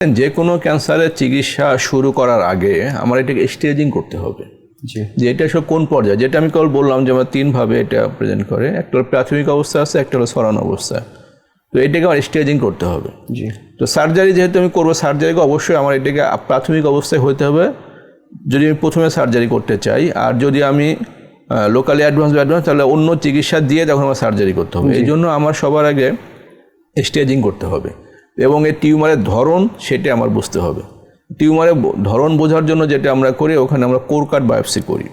যে কোনো ক্যান্সারের চিকিৎসা শুরু করার আগে আমার এটাকে স্টেজিং করতে হবে। যে এটা সব কোন পর্যায়ে, যেটা আমি কেবল বললাম যে আমার 3 ভাবে এটা প্রেজেন্ট করে, একটা হলো প্রাথমিক অবস্থা আছে, একটা হলো ছড়ানো অবস্থা। তো এটাকে আমার স্টেজিং করতে হবে। তো সার্জারি যেহেতু আমি করবো, সার্জারিকে অবশ্যই আমার এটাকে প্রাথমিক অবস্থায় হতে হবে যদি আমি প্রথমে সার্জারি করতে চাই। আর যদি আমি লোকালি অ্যাডভান্স তাহলে অন্য চিকিৎসা দিয়ে তখন আমার সার্জারি করতে হবে। এই জন্য আমার সবার আগে স্টেজিং করতে হবে এবং এই টিউমারের ধরন সেটা আমার বুঝতে হবে। টিউমারের ধরন বোঝার জন্য যেটা আমরা করি, ওখানে আমরা কোর কাট বায়োপসি করি।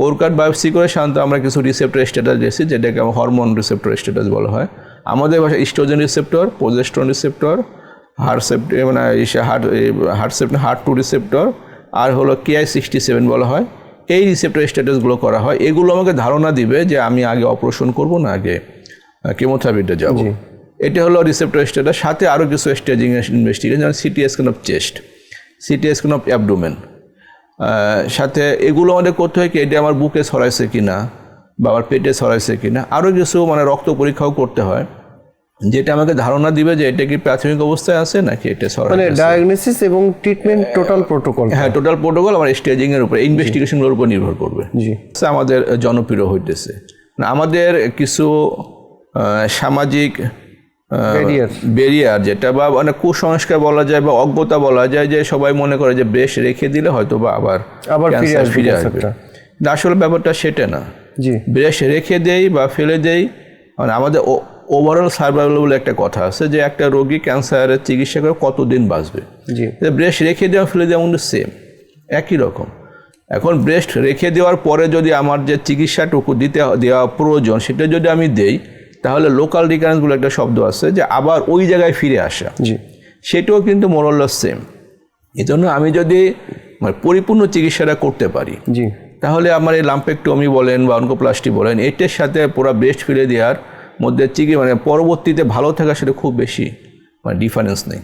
কোর কাট বায়োপসি করে সাধারণত আমরা কিছু রিসেপ্টর স্ট্যাটাস দিয়েছি, যেটাকে আমার হরমোন রিসেপ্টর স্ট্যাটাস বলা হয়। আমাদের ভাষায় ইস্ট্রোজেন রিসেপ্টর, প্রোজেস্টেরন রিসেপ্টর, হার্ট2 রিসেপ্টর, আর হলো Ki-67 বলা হয়। এই রিসেপ্টর স্ট্যাটাসগুলো করা হয়। এগুলো আমাকে ধারণা দিবে যে আমি আগে অপারেশন করব না আগে কেমোথেরাপিতে যাব। এটা হলো রিসেপ্টর স্ট্যাটাস। সাথে আরও কিছু স্টেজিং ইনভেস্টিগেশন, যেমন CT scan of chest, CT scan of abdomen. সাথে এগুলো আমাদের করতে হয় কি, এটা আমার বুকে ছড়াইছে কিনা বা আমার পেটে ছড়াইছে কিনা। আরও কিছু রক্ত পরীক্ষাও করতে হয়, যেটা আমাকে ধারণা দিবে যে এটা কি প্রাথমিক অবস্থায় আছে নাকি এটা ছড়ানো। ডায়াগনোসিস এবং ট্রিটমেন্ট টোটাল প্রোটোকল। হ্যাঁ, টোটাল প্রোটোকল আমার স্টেজিং এর উপরে, ইনভেস্টিগেশনগুলোর উপর নির্ভর করবে। আমাদের জনপ্রিয় হইতেছে আমাদের কিছু সামাজিক ব্যারিয়ার, যেটা বা কুসংস্কার বলা যায় বা অজ্ঞতা বলা যায়, যে সবাই মনে করে যে ব্রেস্ট রেখে দিলে হয়তো বা আবার ক্যান্সার ফিরে আসবে। আসলে ব্যাপারটা সেটা না। ব্রেস্ট রেখে দেই বা ফেলে দেই, আমাদের ওভারঅল সার্ভাইভাল বলে একটা কথা আছে, যে একটা রোগী ক্যান্সারের চিকিৎসা করে কতদিন বাঁচবে। ব্রেস্ট রেখে দেওয়া ফেলে দেওয়া কিন্তু সেম, একই রকম। এখন ব্রেস্ট রেখে দেওয়ার পরে যদি আমার যে চিকিৎসাটুকু দেওয়া প্রয়োজন সেটা যদি আমি দেই, তাহলে লোকাল রিকারেন্স বলে একটা শব্দ আছে, যে আবার ওই জায়গায় ফিরে আসা, সেটাও কিন্তু মোরলেস সেম। এই জন্য আমি যদি পরিপূর্ণ চিকিৎসাটা করতে পারি, তাহলে আমার এই লাম্পেক্টমি বলেন বা অনকোপ্লাস্টি বলেন, এটার সাথে পুরো ব্রেস্ট ফেলে দেওয়ার মধ্যে পরবর্তীতে ভালো থাকার সাথে খুব বেশি ডিফারেন্স নেই।